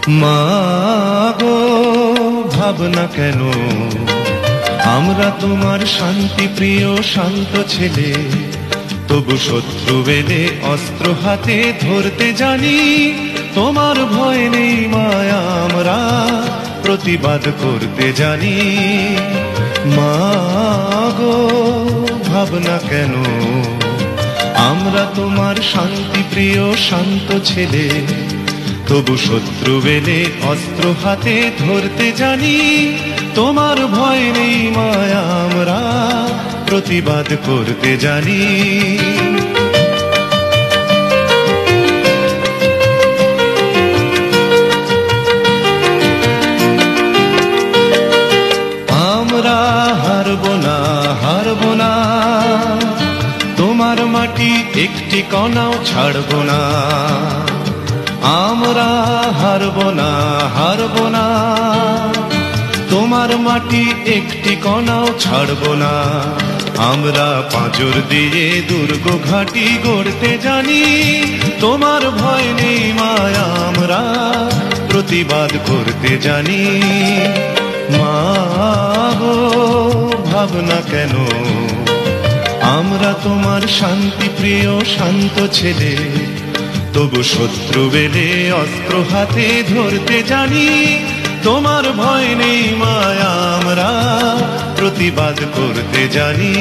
মা গো ভাবনা কেন, আমরা তোমার শান্তি প্রিয় শান্ত ছেলে, তবু শত্রু এলে অস্ত্র হাতে ধরতে জানি। তোমার ভয় নেই মায়া, আমরা প্রতিবাদ করতে জানি। মা গো ভাবনা কেন, আমরা তোমার শান্তি প্রিয় শান্ত ছেলে, তবু শত্রু এলে অস্ত্র হাতে ধরতে জানি। তোমার ভয় নেই মায়া, আমরা প্রতিবাদ করতে জানি। আমরা হারব না, হারব না, তোমার মাটি একটি কণাও ছাড়ব না। আমরা হারব না, হারব না, তোমার মাটি একটি কণাও ছাড়ব না। আমরা পাঁজর দিয়ে দুর্গ ঘাঁটি গড়তে জানি। তোমার ভয় নেই মায়া, আমরা প্রতিবাদ করতে জানি। মা গো ভাবনা কেন, আমরা তোমার শান্তি প্রিয় শান্ত ছেলে, তবু শত্রু এলে অস্ত্র হাতে ধরতে জানি। তোমার ভয় নেই মায়া, আমরা প্রতিবাদ করতে জানি।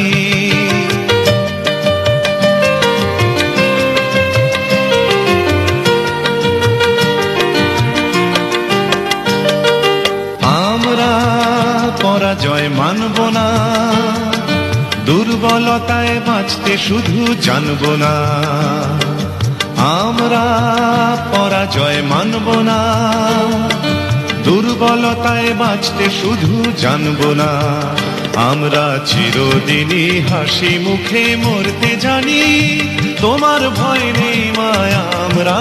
আমরা পরাজয় মানব না, দুর্বলতায় বাঁচতে শুধু জানব না। আমরা পরাজয় মানব না, দুর্বলতায় বাঁচতে শুধু জানব না। আমরা চিরদিনই হাসি মুখে মরতে জানি। তোমার ভয় নেই মায়া, আমরা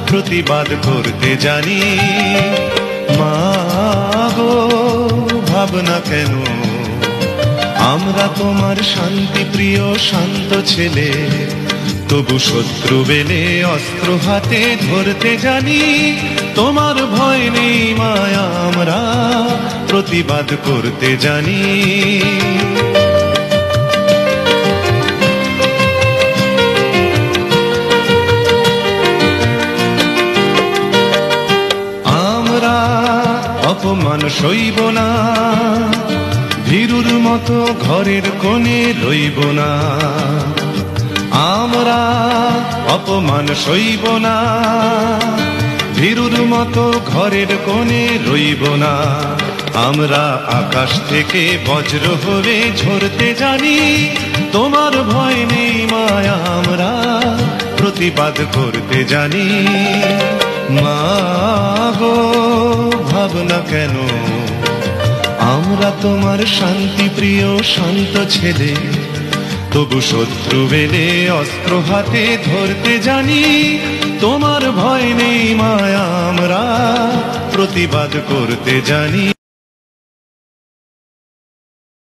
প্রতিবাদ করতে জানি। মা গো ভাবনা কেন, আমরা তোমার শান্তি প্রিয় শান্ত ছেলে, তবু শত্রু এলে অস্ত্র হাতে ধরতে জানি। তোমার ভয় নেই মায়া, আমরা প্রতিবাদ করতে জানি। আমরা অপমান সইব না, ভীরুর মতো ঘরের কোণে রইব না। আমরা অপমান সইব না, ভীরুর মতো ঘরের কোণে রইব না। আমরা আকাশ থেকে বজ্র হয়ে ঝরতে জানি। তোমার ভয় নেই মায়া, আমরা প্রতিবাদ করতে জানি। মা গো ভাবনা কেন, আমরা তোমার শান্তি প্রিয় শান্ত ছেলে, তবু শত্রু এলে অস্ত্র হাতে ধরতে জানি। তোমার ভয় নেই মায়া, আমরা প্রতিবাদ করতে জানি।